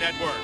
Network.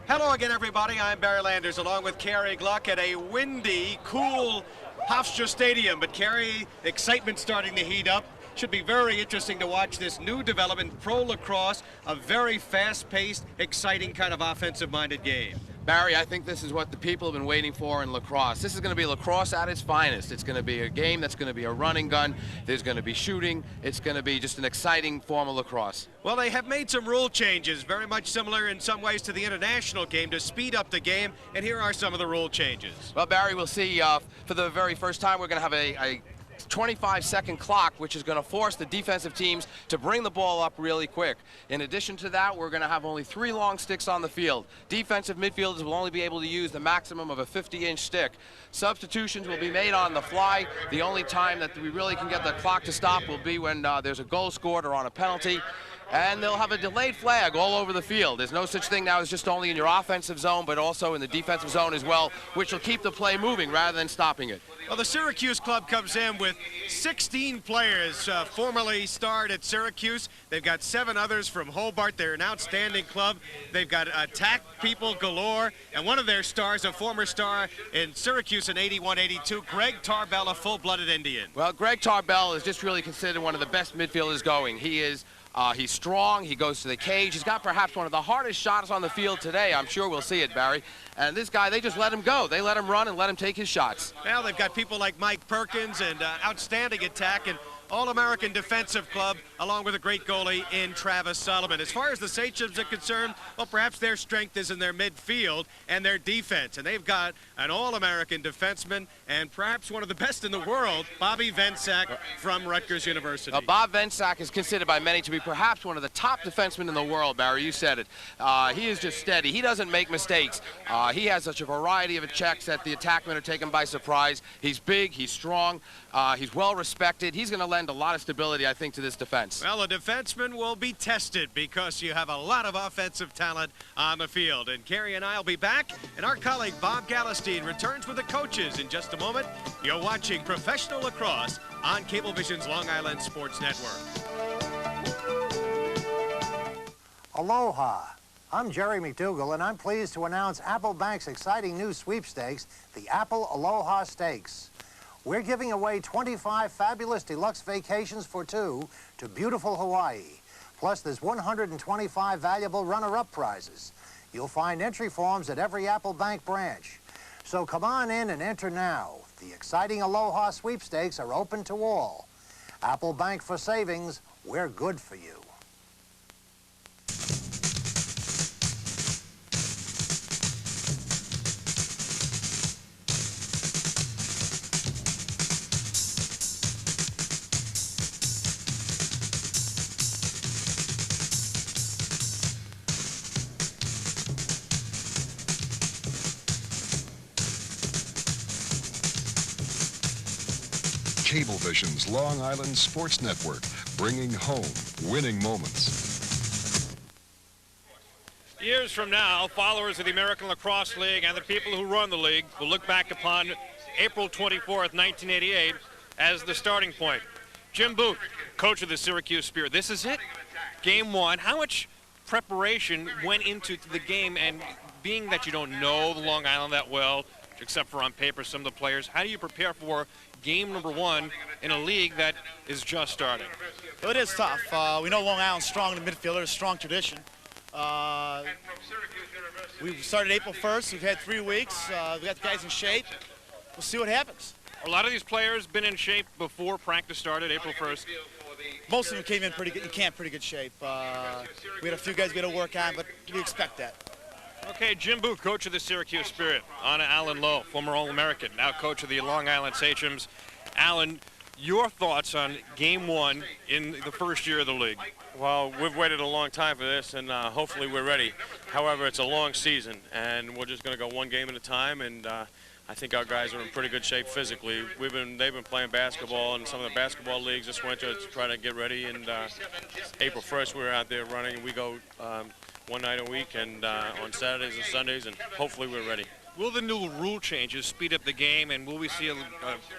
Hello again, everybody. I'm Barry Landers, along with Carrie Gluck at a windy, cool Hofstra Stadium. But Carrie, excitement starting to heat up. Should be very interesting to watch this new development, pro lacrosse, a very fast-paced, exciting kind of offensive-minded game. Barry, I think this is what the people have been waiting for in lacrosse. This is going to be lacrosse at its finest. It's going to be a game that's going to be a running gun. There's going to be shooting. It's going to be just an exciting form of lacrosse. Well, they have made some rule changes, very much similar in some ways to the international game, to speed up the game, and here are some of the rule changes. Well, Barry, we'll see for the very first time we're going to have a 25-second clock, which is going to force the defensive teams to bring the ball up really quick. In addition to that, we're going to have only 3 long sticks on the field. Defensive midfielders will only be able to use the maximum of a 50-inch stick. Substitutions will be made on the fly. The only time that we really can get the clock to stop will be when there's a goal scored or on a penalty. And they'll have a delayed flag all over the field. There's no such thing now as just only in your offensive zone, but also in the defensive zone as well, which will keep the play moving rather than stopping it. Well, the Syracuse club comes in with 16 players formerly starred at Syracuse. They've got 7 others from Hobart. They're an outstanding club. They've got attack people galore, and one of their stars, a former star in Syracuse in 81-82, Greg Tarbell, a full-blooded Indian. Well, Greg Tarbell is just really considered one of the best midfielders going. He's strong, he goes to the cage, he's got perhaps one of the hardest shots on the field today. I'm sure we'll see it, Barry. And this guy, they just let him go. They let him run and let him take his shots. Well, they've got people like Mike Perkins and outstanding attack and All-American defensive club, along with a great goalie in Travis Solomon. As far as the Sachems are concerned, well, perhaps their strength is in their midfield and their defense. And they've got an All-American defenseman and perhaps one of the best in the world, Bobby Vensack from Rutgers University. Bob Vensack is considered by many to be perhaps one of the top defensemen in the world, Barry. You said it. He is just steady. He doesn't make mistakes. He has such a variety of checks that the attackmen are taken by surprise. He's big, he's strong, he's well respected. He's going to lend a lot of stability, I think, to this defense. Well, a defenseman will be tested because you have a lot of offensive talent on the field. And Carrie and I will be back, and our colleague Bob Galestein returns with the coaches in just a moment. You're watching Professional Lacrosse on Cablevision's Long Island Sports Network. Aloha. I'm Jerry McDougall, and I'm pleased to announce Apple Bank's exciting new sweepstakes, the Apple Aloha Stakes. We're giving away 25 fabulous deluxe vacations for 2 to beautiful Hawaii. Plus, there's 125 valuable runner-up prizes. You'll find entry forms at every Apple Bank branch. So come on in and enter now. The exciting Aloha sweepstakes are open to all. Apple Bank for savings, we're good for you. Cablevision's Long Island Sports Network, bringing home winning moments. Years from now, followers of the American Lacrosse League and the people who run the league will look back upon April 24th, 1988 as the starting point. Jim Booth, coach of the Syracuse Spirit. This is it, game 1. How much preparation went into the game, and being that you don't know the Long Island that well, except for on paper some of the players, how do you prepare for game number 1 in a league that is just starting? Well, it is tough. We know Long Island's strong in the midfielder, strong tradition. We started April 1st. We've had 3 weeks. We got the guys in shape. We'll see what happens. A lot of these players been in shape before practice started April 1st. Most of them came in pretty good shape. We had a few guys we had to work on, but we expect that. Okay, Jim Booth, coach of the Syracuse Spirit. Anna Allen Lowe, former All-American, now coach of the Long Island Sachems. Alan, your thoughts on game 1 in the first year of the league? Well, we've waited a long time for this, and hopefully we're ready. However, it's a long season, and we're just going to go one game at a time, and I think our guys are in pretty good shape physically. They've been playing basketball in some of the basketball leagues this winter to try to get ready, and April 1st we were out there running, and we go one night a week and on Saturdays and Sundays, and hopefully we're ready. Will the new rule changes speed up the game, and will we see a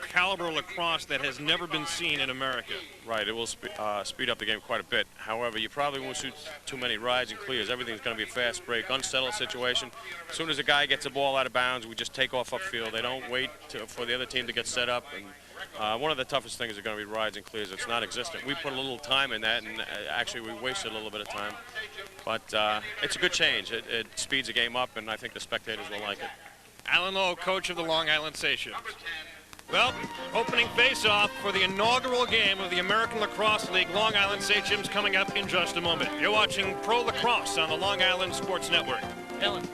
caliber of lacrosse that has never been seen in America? Right, it will speed up the game quite a bit. However, you probably won't shoot too many rides and clears. Everything's going to be a fast break, unsettled situation. As soon as a guy gets the ball out of bounds, we just take off upfield. They don't wait for the other team to get set up. And one of the toughest things are going to be rides and clears. It's non-existent. We put a little time in that, and actually we wasted a little bit of time. But it's a good change. It speeds the game up, and I think the spectators will like it. Alan Lowe, coach of the Long Island Sachems. Well, opening face-off for the inaugural game of the American Lacrosse League, Long Island Sachems, coming up in just a moment. You're watching Pro Lacrosse on the Long Island Sports Network. Ellen.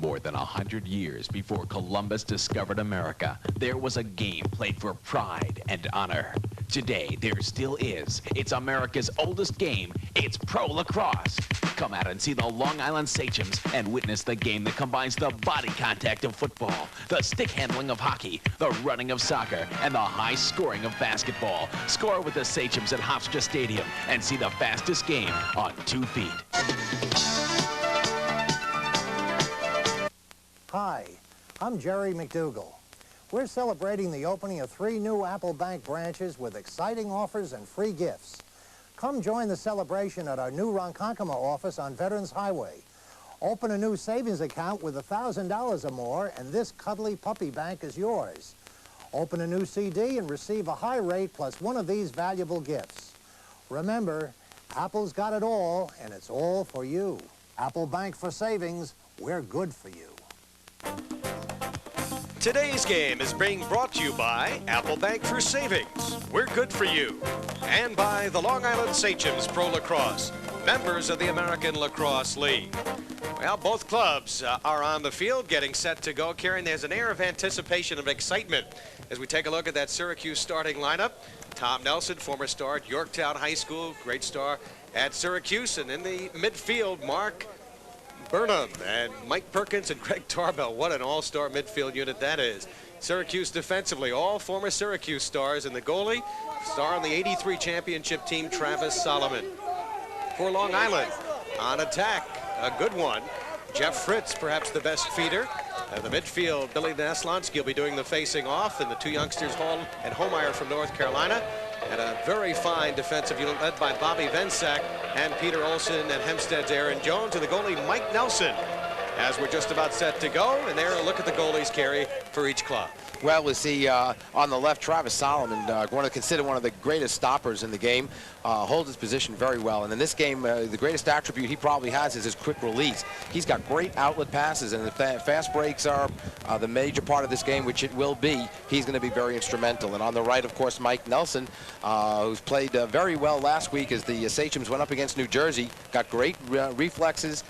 More than 100 years before Columbus discovered America, there was a game played for pride and honor. Today, there still is. It's America's oldest game. It's Pro Lacrosse. Come out and see the Long Island Sachems and witness the game that combines the body contact of football, the stick handling of hockey, the running of soccer, and the high scoring of basketball. Score with the Sachems at Hofstra Stadium and see the fastest game on 2 feet. Hi, I'm Jerry McDougall. We're celebrating the opening of 3 new Apple Bank branches with exciting offers and free gifts. Come join the celebration at our new Ronkonkoma office on Veterans Highway. Open a new savings account with $1,000 or more, and this cuddly puppy bank is yours. Open a new CD and receive a high rate plus one of these valuable gifts. Remember, Apple's got it all, and it's all for you. Apple Bank for savings, we're good for you. Today's game is being brought to you by Apple Bank for Savings. We're good for you. And by the Long Island Sachems Pro Lacrosse, members of the American Lacrosse League. Well, both clubs are on the field getting set to go. Karen, there's an air of anticipation and excitement as we take a look at that Syracuse starting lineup. Tom Nelson, former star at Yorktown High School, great star at Syracuse. And in the midfield, Mark Burnham and Mike Perkins and Greg Tarbell. What an all-star midfield unit that is. Syracuse defensively, all former Syracuse stars, and the goalie, star on the '83 championship team, Travis Solomon. For Long Island, on attack, a good one. Jeff Fritz, perhaps the best feeder. The midfield, Billy Naslonsky will be doing the facing off, and the 2 youngsters, Hall and Homeyer from North Carolina. And a very fine defensive unit led by Bobby Vensack and Peter Olson and Hempstead's Aaron Jones, and the goalie Mike Nelson. As we're just about set to go, and there, a look at the goalies carry for each club. Well, we see on the left, Travis Solomon, one to consider one of the greatest stoppers in the game, holds his position very well. And in this game, the greatest attribute he probably has is his quick release. He's got great outlet passes, and if fast breaks are the major part of this game, which it will be, he's going to be very instrumental. And on the right, of course, Mike Nelson, who's played very well last week as the Sachems went up against New Jersey, got great reflexes.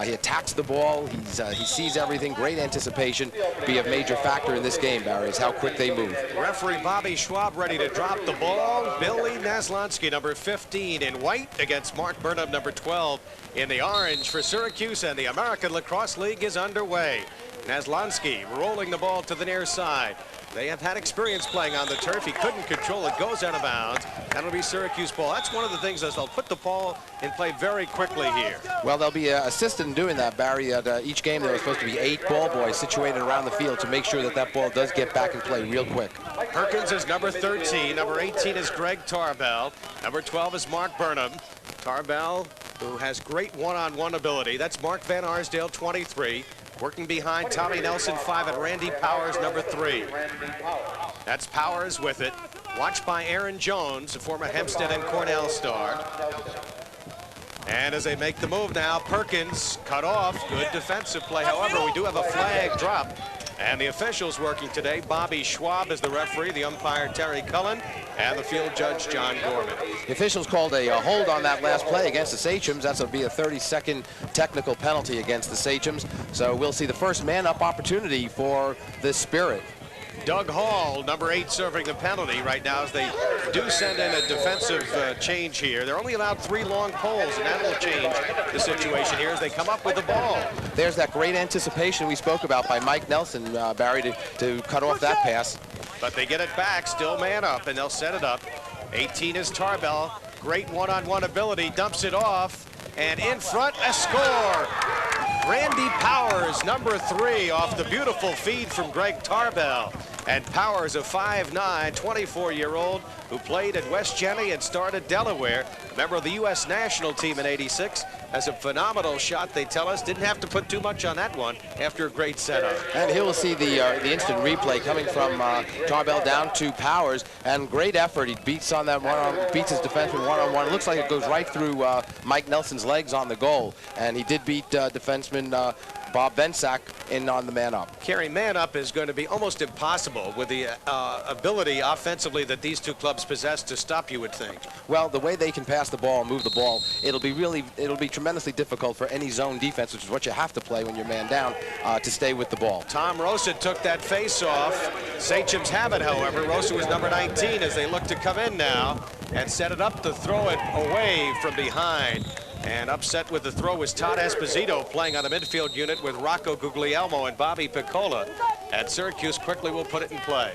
He attacks the ball. He sees everything. Great anticipation. Be a major factor in this game, Barry, is how quick they move. Referee Bobby Schwab ready to drop the ball. Billy Naslonsky, number 15 in white, against Mark Burnham, number 12 in the orange for Syracuse, and the American Lacrosse League is underway. Naslonsky rolling the ball to the near side. They have had experience playing on the turf. He couldn't control it, goes out of bounds. That'll be Syracuse ball. That's one of the things, is they'll put the ball in play very quickly here. Well, they'll be assisted in doing that, Barry. At each game, there are supposed to be 8 ball boys situated around the field to make sure that that ball does get back and play real quick. Perkins is number 13. Number 18 is Greg Tarbell. Number 12 is Mark Burnham. Tarbell, who has great one-on-one ability. That's Mark Van Arsdale, 23. Working behind Tommy Nelson, 5, and Randy Powers, number 3. That's Powers with it. Watched by Aaron Jones, a former Hempstead and Cornell star. And as they make the move now, Perkins cut off. Good defensive play. However, we do have a flag drop. And the officials working today, Bobby Schwab is the referee, the umpire Terry Cullen, and the field judge John Gorman. The officials called a hold on that last play against the Sachems. That's going to be a 30-second technical penalty against the Sachems. So we'll see the first man-up opportunity for the Spirit. Doug Hall, number 8, serving the penalty right now as they do send in a defensive change here. They're only allowed 3 long poles, and that will change the situation here as they come up with the ball. There's that great anticipation we spoke about by Mike Nelson, Barry, to cut off that pass. But they get it back, still man up, and they'll set it up. 18 is Tarbell. Great one-on-one ability, dumps it off. And in front, a score. Randy Powers, number 3, off the beautiful feed from Greg Tarbell. And Powers, a 5'9", 24-year-old who played at West Jenny and started Delaware, member of the U.S. national team in '86, has a phenomenal shot, they tell us. Didn't have to put too much on that one after a great setup. And here we'll see the instant replay coming from Tarbell down to Powers, and great effort. He beats on that beats his defenseman one-on-one. It looks like it goes right through Mike Nelson's legs on the goal, and he did beat defenseman Bob Bensack in on the man-up. Carrying man-up is going to be almost impossible with the ability offensively that these two clubs possess to stop, you would think. Well, the way they can pass the ball and move the ball, it'll be tremendously difficult for any zone defense, which is what you have to play when you're man down, to stay with the ball. Tom Rosa took that face-off. Sachems have it, however. Rosa was number 19 as they look to come in now and set it up to throw it away from behind. And upset with the throw was Todd Esposito, playing on the midfield unit with Rocco Guglielmo and Bobby Piccola. And Syracuse quickly will put it in play.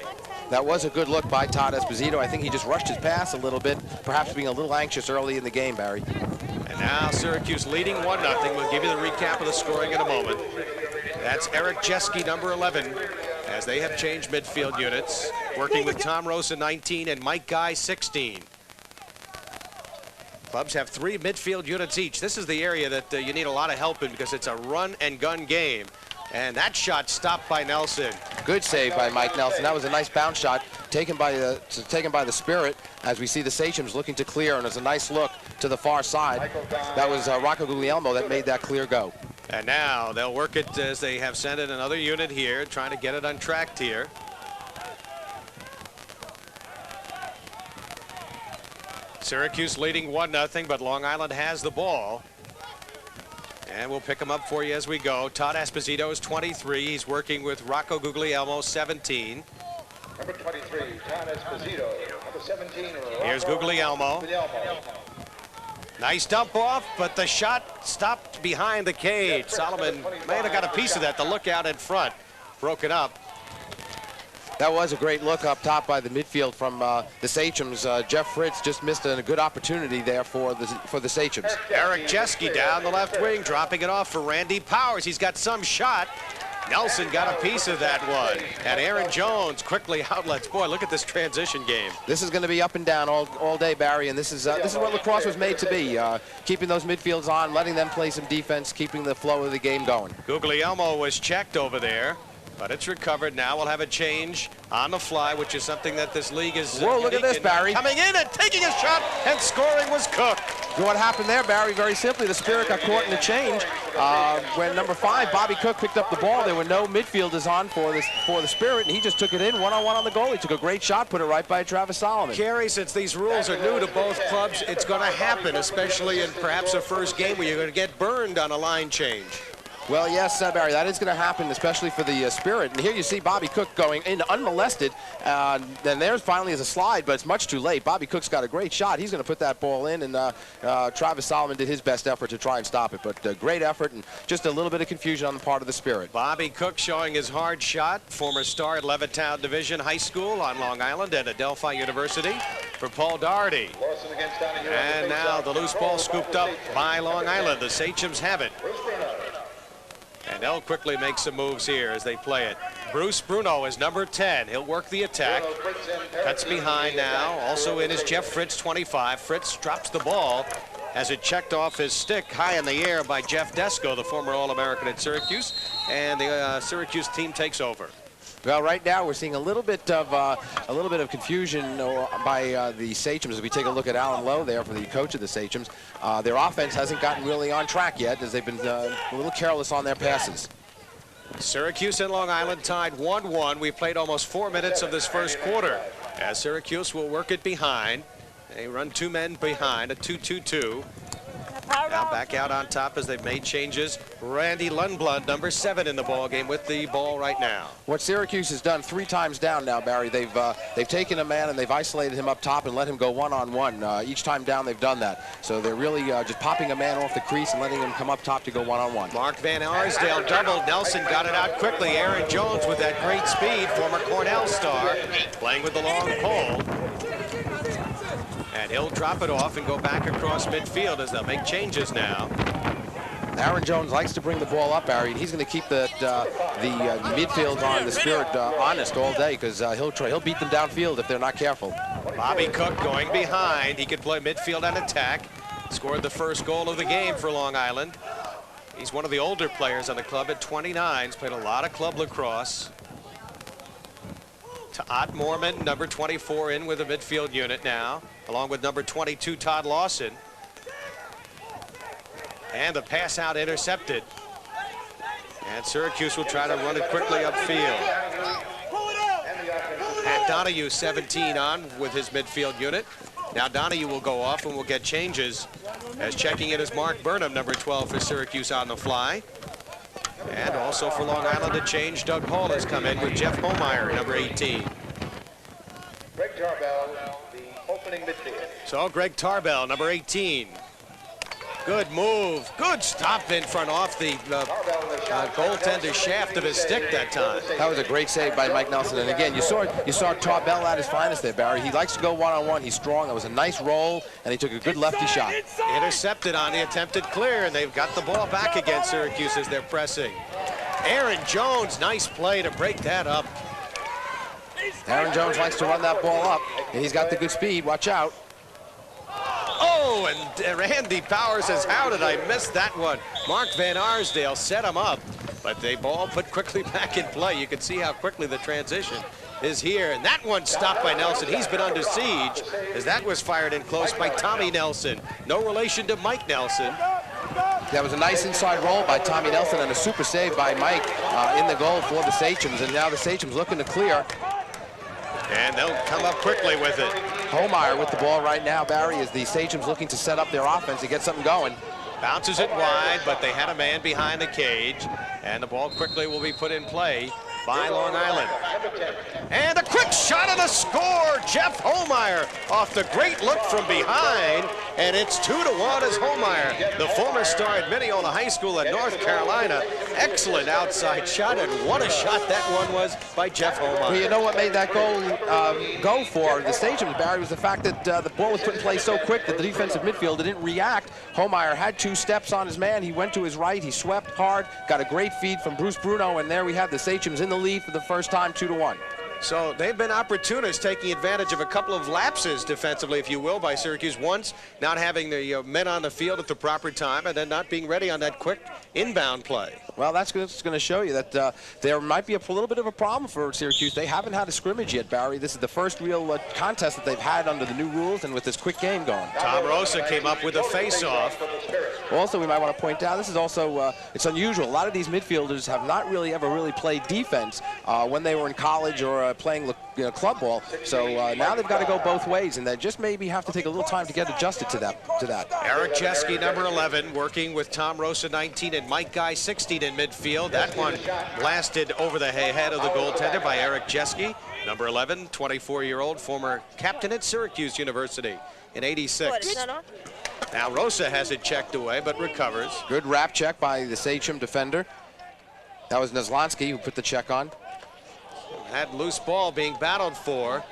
That was a good look by Todd Esposito. I think he just rushed his pass a little bit, perhaps being a little anxious early in the game, Barry. And now Syracuse leading 1-0. We'll give you the recap of the scoring in a moment. That's Eric Jeske, number 11, as they have changed midfield units, working with Tom Rosa, 19, and Mike Guy, 16. Clubs have 3 midfield units each. This is the area that you need a lot of help in because it's a run-and-gun game. And that shot stopped by Nelson. Good save by Mike Nelson. That was a nice bounce shot taken by the Spirit, as we see the Sachems looking to clear, and it's a nice look to the far side. That was Rocco Guglielmo that made that clear go. And now they'll work it as they have sent in another unit here, trying to get it untracked here. Syracuse leading 1-0, but Long Island has the ball. And we'll pick them up for you as we go. Todd Esposito is 23. He's working with Rocco Guglielmo, 17. Number 23, Todd Esposito. Number 17, here's Guglielmo. Nice dump off, but the shot stopped behind the cage. Solomon may have got a piece of that. The lookout in front broken up. That was a great look up top by the midfield from the Sachems. Jeff Fritz just missed a good opportunity there for the Sachems. Eric Jeske down the left wing, dropping it off for Randy Powers. He's got some shot. Nelson got a piece of that one. And Aaron Jones quickly outlets. Boy, look at this transition game. This is going to be up and down all day, Barry, and this is what lacrosse was made to be. Keeping those midfields on, letting them play some defense, keeping the flow of the game going. Guglielmo was checked over there, but it's recovered. Now we'll have a change on the fly, which is something that this league is. Whoa, look at this, Barry. Coming in and taking a shot, and scoring was Cook. What happened there, Barry? Very simply, the Spirit got caught in the change. When number 5, Bobby Cook, picked up the ball, there were no midfielders on for the Spirit, and he just took it in one-on-one on the goal. He took a great shot, put it right by Travis Solomon. Kerry, since these rules are new to both clubs, it's going to happen, especially in perhaps a first game where you're going to get burned on a line change. Well, yes, Barry, that is going to happen, especially for the Spirit. And here you see Bobby Cook going in unmolested. Then there's finally is a slide, but it's much too late. Bobby Cook's got a great shot. He's going to put that ball in, and Travis Solomon did his best effort to try and stop it. But great effort and just a little bit of confusion on the part of the Spirit. Bobby Cook showing his hard shot, former star at Levittown Division High School on Long Island and Adelphi University for Paul Doherty. And now the loose ball scooped up by Long Island. The Sachems have it. And they'll quickly make some moves here as they play it. Bruce Bruno is number 10. He'll work the attack. Cuts behind now. Also in is Jeff Fritz, 25. Fritz drops the ball as it checked off his stick high in the air by Jeff Desko, the former All-American at Syracuse. And the Syracuse team takes over. Well, right now we're seeing a little bit of confusion by the Sachems as we take a look at Alan Lowe there for the coach of the Sachems. Their offense hasn't gotten really on track yet as they've been a little careless on their passes. Syracuse and Long Island tied 1-1. We played almost 4 minutes of this first quarter as Syracuse will work it behind. They run 2 men behind, a 2-2-2. Now back out on top as they've made changes. Randy Lundblad, number 7 in the ball game with the ball right now. What Syracuse has done 3 times down now, Barry, they've taken a man and they've isolated him up top and let him go one-on-one. Each time down they've done that. So they're really just popping a man off the crease and letting him come up top to go one-on-one. Mark Van Arsdale doubled. Nelson got it out quickly. Aaron Jones with that great speed, former Cornell star, playing with the long pole. And he'll drop it off and go back across midfield as they'll make changes now. Aaron Jones likes to bring the ball up, Barry, and he's going to keep the midfield on the Spirit honest all day, because he'll beat them downfield if they're not careful. Bobby Cook going behind. He could play midfield and attack. Scored the first goal of the game for Long Island. He's one of the older players on the club at 29. He's played a lot of club lacrosse. To Ott Moorman, number 24, in with the midfield unit now, along with number 22, Todd Lawson. And the pass out intercepted. And Syracuse will try to run it quickly upfield. Pat Donahue, 17, on with his midfield unit. Now Donahue will go off and we'll get changes, as checking in is Mark Burnham, number 12 for Syracuse on the fly. And also for Long Island, a change. Doug Hall has come in with Jeff Homeyer, number 18. Greg Tarbell, the opening midfield. So Greg Tarbell, number 18. Good move. Good stop in front off the goaltender's shaft of his stick that time. That was a great save by Mike Nelson. And again, you saw Tarbell at his finest there, Barry. He likes to go one-on-one. He's strong. That was a nice roll, and he took a good lefty shot. Intercepted on the attempted clear, and they've got the ball back against Syracuse as they're pressing. Aaron Jones, nice play to break that up. Aaron Jones likes to run that ball up, and he's got the good speed. Watch out. Oh, and Randy Powers says, how did I miss that one? Mark Van Arsdale set him up, but they ball put quickly back in play. You can see how quickly the transition is here. And that one stopped by Nelson. He's been under siege, as that was fired in close by Tommy Nelson. No relation to Mike Nelson. That was a nice inside roll by Tommy Nelson and a super save by Mike in the goal for the Sachems. And now the Sachems looking to clear. And they'll come up quickly with it. Homeyer with the ball right now, Barry, as the Sachems looking to set up their offense to get something going. Bounces it wide, but they had a man behind the cage, and the ball quickly will be put in play by Long Island. And a quick shot of the score. Jeff Homeyer off the great look from behind, and it's 2-1 as Homeyer, the former star at Mineola High School in North Carolina. Excellent outside shot, and what a shot that one was by Jeff Homeyer. Well, you know what made that goal go for the Sachems, Barry, was the fact that the ball was put in play so quick that the defensive midfielder didn't react. Homeyer had 2 steps on his man. He went to his right. He swept hard, got a great feed from Bruce Bruno, and there we have the Sachems in the lead for the first time, 2-1. So they've been opportunists, taking advantage of a couple of lapses defensively, if you will, by Syracuse. Once, not having the men on the field at the proper time, and then not being ready on that quick inbound play. Well, that's going to show you that there might be a little bit of a problem for Syracuse. They haven't had a scrimmage yet, Barry. This is the first real contest that they've had under the new rules and with this quick game going. Tom Rosa came up with a face-off. Also, we might want to point out, this is also, it's unusual. A lot of these midfielders have not ever played defense when they were in college or playing club ball. So now they've got to go both ways, and they just maybe have to take a little time to get adjusted to that. Eric Jeske, number 11, working with Tom Rosa, 19, and Mike Guy, 16 in midfield. That one blasted over the head of the goaltender by Eric Jeske, number 11, 24-year-old, former captain at Syracuse University in '86. Now Rosa has it checked away, but recovers. Good wrap check by the Sachem defender. That was Neslansky who put the check on. That loose ball being battled for.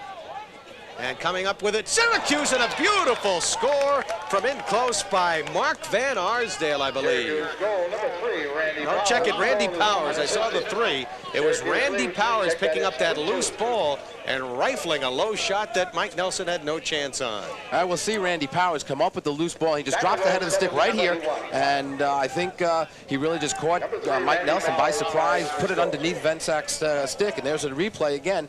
And coming up with it, Syracuse, and a beautiful score from in close by Mark Van Arsdale, I believe. I'll check it, Randy Powers. I saw the 3. It was Randy Powers picking up that loose ball and rifling a low shot that Mike Nelson had no chance on. We'll see Randy Powers come up with the loose ball. He just dropped the head of the stick right here, and I think he really just caught Mike Nelson by surprise, put it underneath Vensak's stick, and there's a replay again.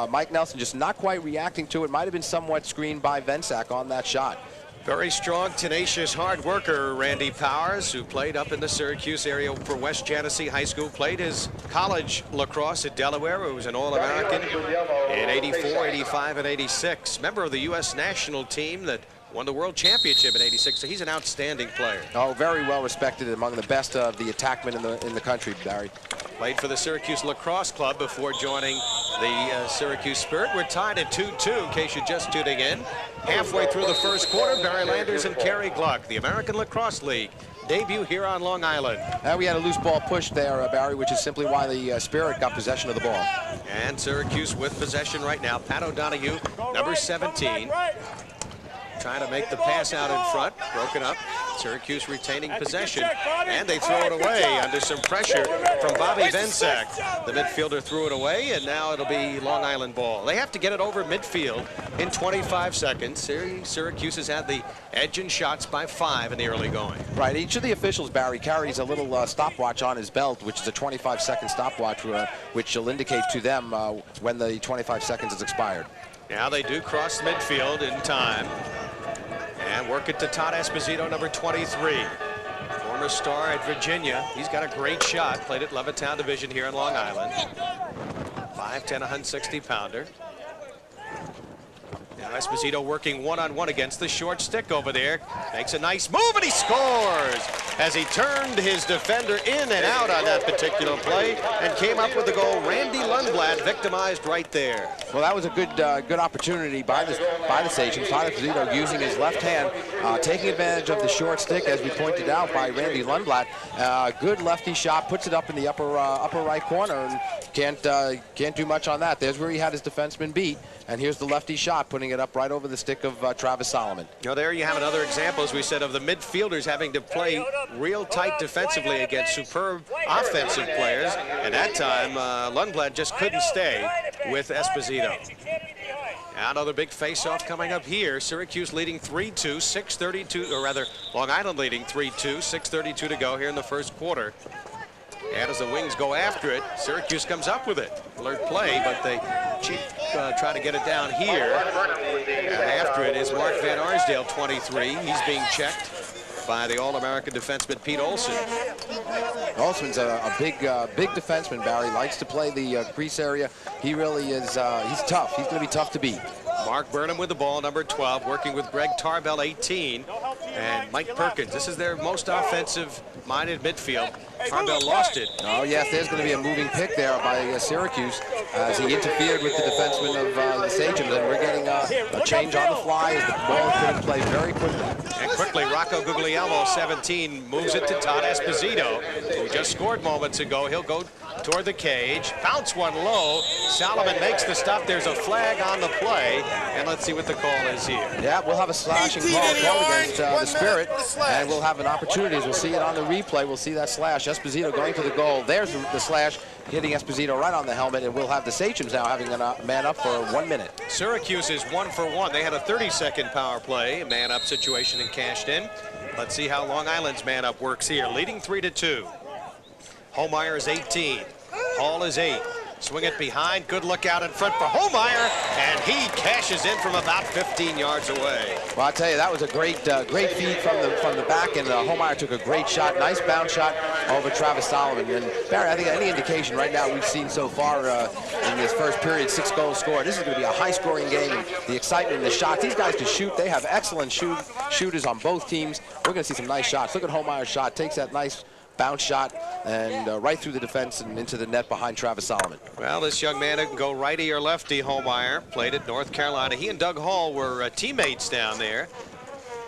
Mike Nelson just not quite reacting to it. Might have been somewhat screened by Vensak on that shot. Very strong, tenacious, hard worker, Randy Powers, who played up in the Syracuse area for West Genesee High School, played his college lacrosse at Delaware. He was an All-American in '84, '85, and '86. Member of the U.S. national team that won the World Championship in '86, so he's an outstanding player. Oh, very well respected, among the best of the attackmen in the country, Barry. Played for the Syracuse Lacrosse Club before joining the Syracuse Spirit. We're tied at 2-2, in case you're just tuning in. Halfway through the first quarter, Barry Landers and Kerry Gluck, the American Lacrosse League, debut here on Long Island. We had a loose ball push there, Barry, which is simply why the Spirit got possession of the ball. And Syracuse with possession right now. Pat O'Donoghue, number 17. trying to make the pass out in front, broken up. Syracuse retaining possession, and they throw it away under some pressure from Bobby Vensak. The midfielder threw it away, and now it'll be Long Island ball. They have to get it over midfield in 25 seconds. Syracuse has had the edge in shots by 5 in the early going. Right, each of the officials, Barry, carries a little stopwatch on his belt, which is a 25-second stopwatch, which will indicate to them when the 25 seconds is expired. Now they do cross midfield in time. And work it to Todd Esposito, number 23. Former star at Virginia. He's got a great shot. Played at Levittown Division here in Long Island. 5'10", 160-pounder. Now Esposito working one-on-one against the short stick over there. Makes a nice move, and he scores as he turned his defender in and out on that particular play and came up with the goal. Randy Lundblad victimized right there. Well, that was a good opportunity by the Sachems. Todd Esposito using his left hand, taking advantage of the short stick, as we pointed out by Randy Lundblad. Good lefty shot, puts it up in the upper right corner, and can't do much on that. There's where he had his defenseman beat, and here's the lefty shot, putting it up right over the stick of Travis Solomon. You know, there you have another example, as we said, of the midfielders having to play real tight defensively against superb offensive players, and that time Lundblad just couldn't stay with Esposito. Another big face-off coming up here. Syracuse leading 3-2, 6:32, or rather Long Island leading 3-2, 6:32 to go here in the first quarter. And as the Wings go after it, Syracuse comes up with it. Alert play, but they try to get it down here. And after it is Mark Van Arsdale, 23. He's being checked by the All-American defenseman Pete Olson. Olson's a big defenseman, Barry. Likes to play the crease area. He really is. He's tough. He's going to be tough to beat. Mark Burnham with the ball, number 12, working with Greg Tarbell, 18, and Mike Perkins. This is their most offensive-minded midfield. Tarbell lost it. Oh, yes, there's going to be a moving pick there by Syracuse as he interfered with the defenseman of the Sachems, and we're getting a change on the fly as the ball put in play very quickly. And quickly, Rocco Guglielmo, 17, moves it to Todd Esposito, who just scored moments ago. He'll go toward the cage, bounce one low. Solomon makes the stop. There's a flag on the play, and let's see what the call is here. Yeah, we'll have a slashing call against the Spirit, and we'll have an opportunity as we'll see it on the replay. We'll see that slash. Esposito going to the goal. There's the slash, hitting Esposito right on the helmet, and we'll have the Sachems now having a man up for 1 minute. Syracuse is 1 for 1. They had a 30-second power play, a man-up situation, and cashed in. Let's see how Long Island's man-up works here. Leading 3-2. Homeyer is 18. Hall is 8. Swing it behind. Good look out in front for Homeyer, and he cashes in from about 15 yards away. Well, I'll tell you, that was a great feed from the back, and Homeyer took a great shot, nice bounce shot over Travis Solomon. And Barry, I think any indication right now we've seen so far in this first period, 6 goals scored. This is going to be a high-scoring game. And the excitement in the shots. These guys can shoot. They have excellent shooters on both teams. We're going to see some nice shots. Look at Homeyer's shot. Takes that nice bounce shot and right through the defense and into the net behind Travis Solomon. Well, this young man can go righty or lefty. Homeyer played at North Carolina. He and Doug Hall were teammates down there,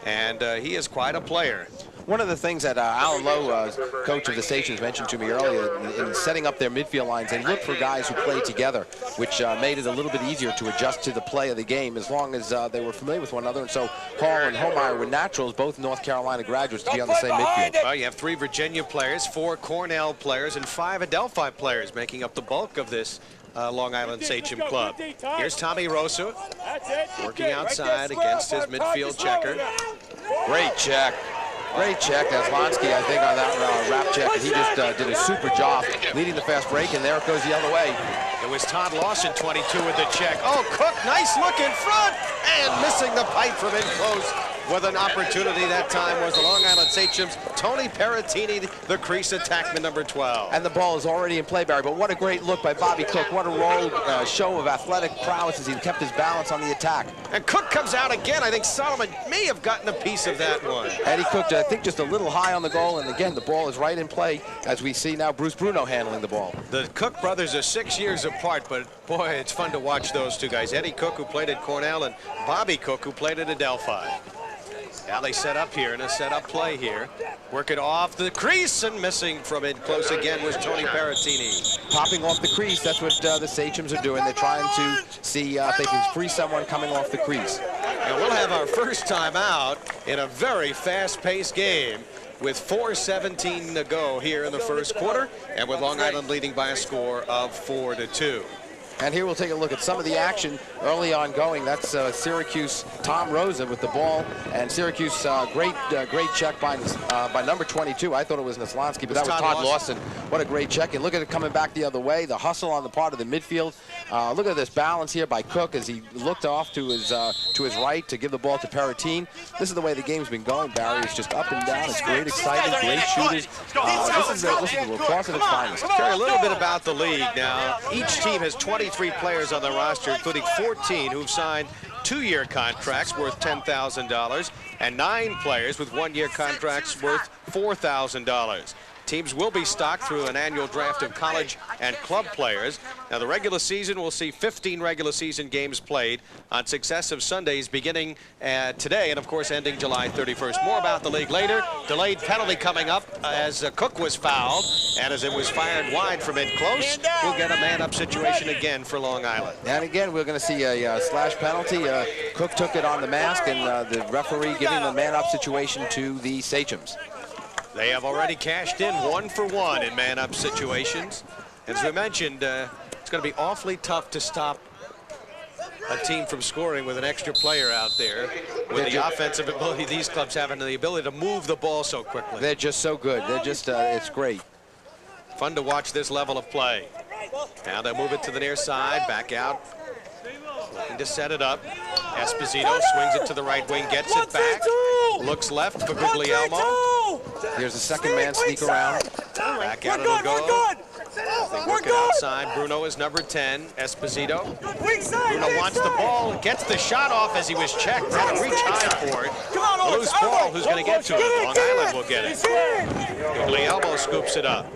and he is quite a player. One of the things that Alan Lowe, coach of the Sachems, mentioned to me earlier in setting up their midfield lines, they looked for guys who played together, which made it a little bit easier to adjust to the play of the game as long as they were familiar with one another. And so Hall and Homeyer were naturals, both North Carolina graduates, to be on the same midfield. Well, you have 3 Virginia players, 4 Cornell players, and 5 Adelphi players making up the bulk of this Long Island Sachem club. Here's Tommy Rosa working outside against his midfield checker. Great check. Great check. Aslonsky, I think, on that wrap check. And he just did a super job leading the fast break, and there it goes the other way. It was Todd Lawson, 22, with the check. Oh, Cook, nice look in front, and missing the pipe from in close with an opportunity. That time was the Long Island Sachems. Tony Peratini, the crease attackman, number 12. And the ball is already in play, Barry, but what a great look by Bobby Cook. What a show of athletic prowess as he kept his balance on the attack. And Cook comes out again. I think Solomon may have gotten a piece of that one. Eddie Cook, I think, just a little high on the goal, and again, the ball is right in play as we see now Bruce Bruno handling the ball. The Cook brothers are 6 years apart, but boy, it's fun to watch those two guys. Eddie Cook, who played at Cornell, and Bobby Cook, who played at Adelphi. Now they set up here in a set-up play here. Work it off the crease, and missing from it close again was Tony Peratini. Popping off the crease, that's what the Sachems are doing. They're trying to see if they can free someone coming off the crease. And we'll have our first timeout in a very fast-paced game with 4:17 to go here in the first quarter, and with Long Island leading by a score of 4-2. And here we'll take a look at some of the action early on going. That's Syracuse Tom Rosa with the ball, and Syracuse great check by number 22. I thought it was Naslonsky, but that was Todd Lawson. What a great check. And look at it coming back the other way. The hustle on the part of the midfield. Look at this balance here by Cook as he looked off to his right to give the ball to Peratine. This is the way the game's been going, Barry. It's just up and down. It's great, exciting, great shooters. This is the lacrosse at its finest. Carry a little bit about the league now. Each team has 23 players on the roster, including 14 who've signed 2-year contracts worth $10,000 and 9 players with 1-year contracts worth $4,000. Teams will be stocked through an annual draft of college and club players. Now, the regular season will see 15 regular season games played on successive Sundays beginning today and, of course, ending July 31st. More about the league later. Delayed penalty coming up as Cook was fouled, and as it was fired wide from in-close, we'll get a man-up situation again for Long Island. And again, we're going to see a slash penalty. Cook took it on the mask, and the referee giving the man-up situation to the Sachems. They have already cashed in 1-for-1 in man-up situations. As we mentioned, it's going to be awfully tough to stop a team from scoring with an extra player out there. With the offensive ability these clubs have and the ability to move the ball so quickly. They're just so good. They're just, it's great. Fun to watch this level of play. Now they move it to the near side, back out. Looking to set it up. Esposito swings it to the right wing, gets it back. Looks left for Guglielmo. Here's the second man sneak around. Back out it'll go. They work it outside. Bruno is number 10. Esposito. Bruno wants the ball, gets the shot off as he was checked. Had to reach high for it. A loose ball. Who's going to get to it? Long Island will get it. Guglielmo scoops it up.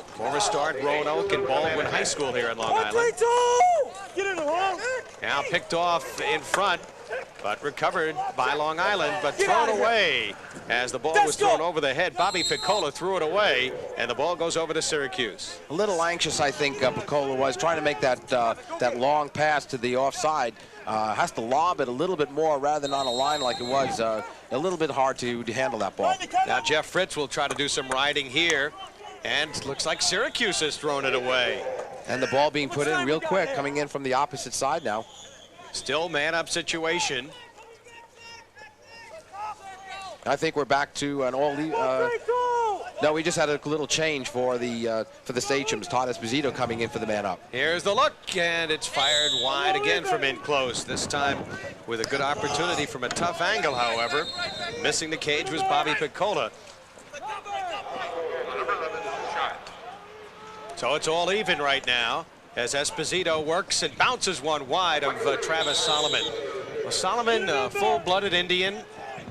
Former star at Roanoke and Baldwin High School here in Long Island. Now picked off in front, but recovered by Long Island, but thrown away as the ball was thrown over the head. Bobby Piccola threw it away, and the ball goes over to Syracuse. A little anxious, I think, Piccola was trying to make that long pass to the offside. Has to lob it a little bit more rather than on a line like it was. A little bit hard to handle that ball. Now Jeff Fritz will try to do some riding here, and looks like Syracuse has thrown it away. And the ball being put in real quick, coming in from the opposite side now. Still man-up situation. I think we're back to an all. No, we just had a little change for the Sachems. Todd Esposito coming in for the man-up. Here's the look, and it's fired wide again from in close. This time with a good opportunity from a tough angle, however. Missing the cage was Bobby Piccola. So it's all even right now as Esposito works and bounces one wide of Travis Solomon. Well, Solomon, full-blooded Indian,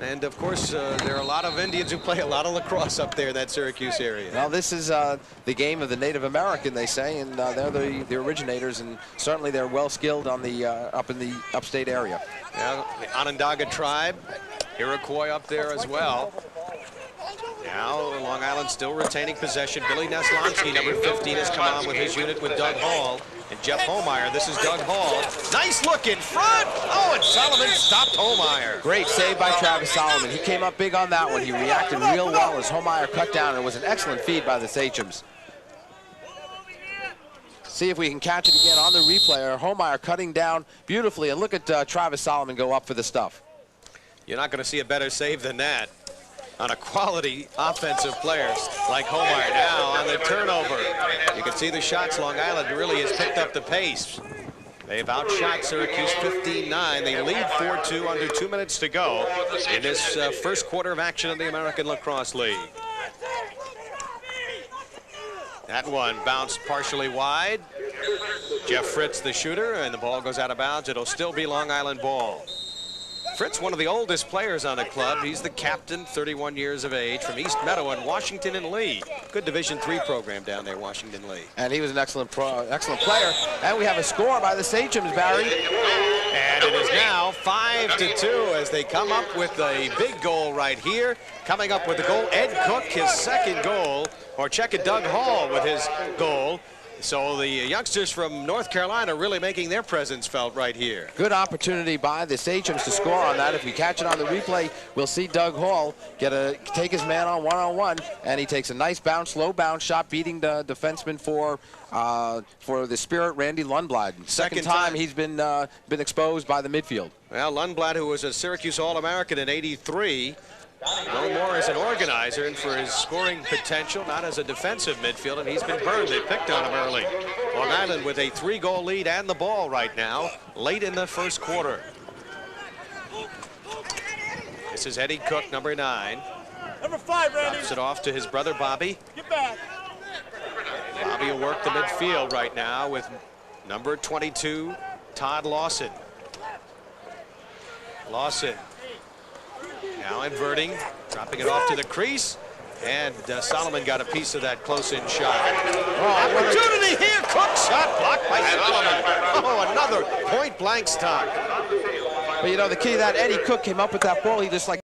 and of course there are a lot of Indians who play a lot of lacrosse up there in that Syracuse area. Well, this is the game of the Native American, they say, and they're the originators, and certainly they're well skilled on the up in the upstate area. Yeah, the Onondaga tribe, Iroquois up there as well. Now Long Island still retaining possession. Billy Naslonsky, number 15, has come on with his unit with Doug Hall and Jeff Homeyer. This is Doug Hall. Nice look in front. Oh, and Solomon stopped Homeyer. Great save by Travis Solomon. He came up big on that one. He reacted real well as Homeyer cut down. It was an excellent feed by the Sachems. See if we can catch it again on the replay. Homeyer cutting down beautifully. And look at Travis Solomon go up for the stuff. You're not going to see a better save than that on a quality offensive player like Homeyer. Now on the turnover, you can see the shots. Long Island really has picked up the pace. They've outshot Syracuse 15-9. They lead 4-2 under 2 minutes to go in this first quarter of action in the American Lacrosse League. That one bounced partially wide. Jeff Fritz, the shooter, and the ball goes out of bounds. It'll still be Long Island ball. Fritz, one of the oldest players on the club. He's the captain, 31 years of age, from East Meadow and Washington and Lee. Good Division III program down there, Washington Lee. And he was an excellent player. And we have a score by the Sachems, Barry. And it is now 5-2 as they come up with a big goal right here. Coming up with the goal, Ed Cook, his second goal. Or check it, Doug Hall with his goal. So the youngsters from North Carolina really making their presence felt right here. Good opportunity by the Sachems to score on that. If we catch it on the replay, we'll see Doug Hall take his man on one-on-one, and he takes a nice bounce, low bounce shot, beating the defenseman for the Spirit, Randy Lundblad. Second time he's been exposed by the midfield. Well, Lundblad, who was a Syracuse All-American in '83, no more as an organizer and for his scoring potential, not as a defensive midfielder, and he's been burned. They picked on him early. Long Island with a 3-goal lead and the ball right now, late in the first quarter. This is Eddie Cook, number 9. Number 5, Randy. Drops it off to his brother Bobby. Get back. Bobby will work the midfield right now with number 22, Todd Lawson. Lawson now inverting, dropping it off to the crease, and Solomon got a piece of that close-in shot. Opportunity here, Cook shot blocked by Solomon. Oh, another point-blank stop. But you know, the key to that, Eddie Cook came up with that ball. He just like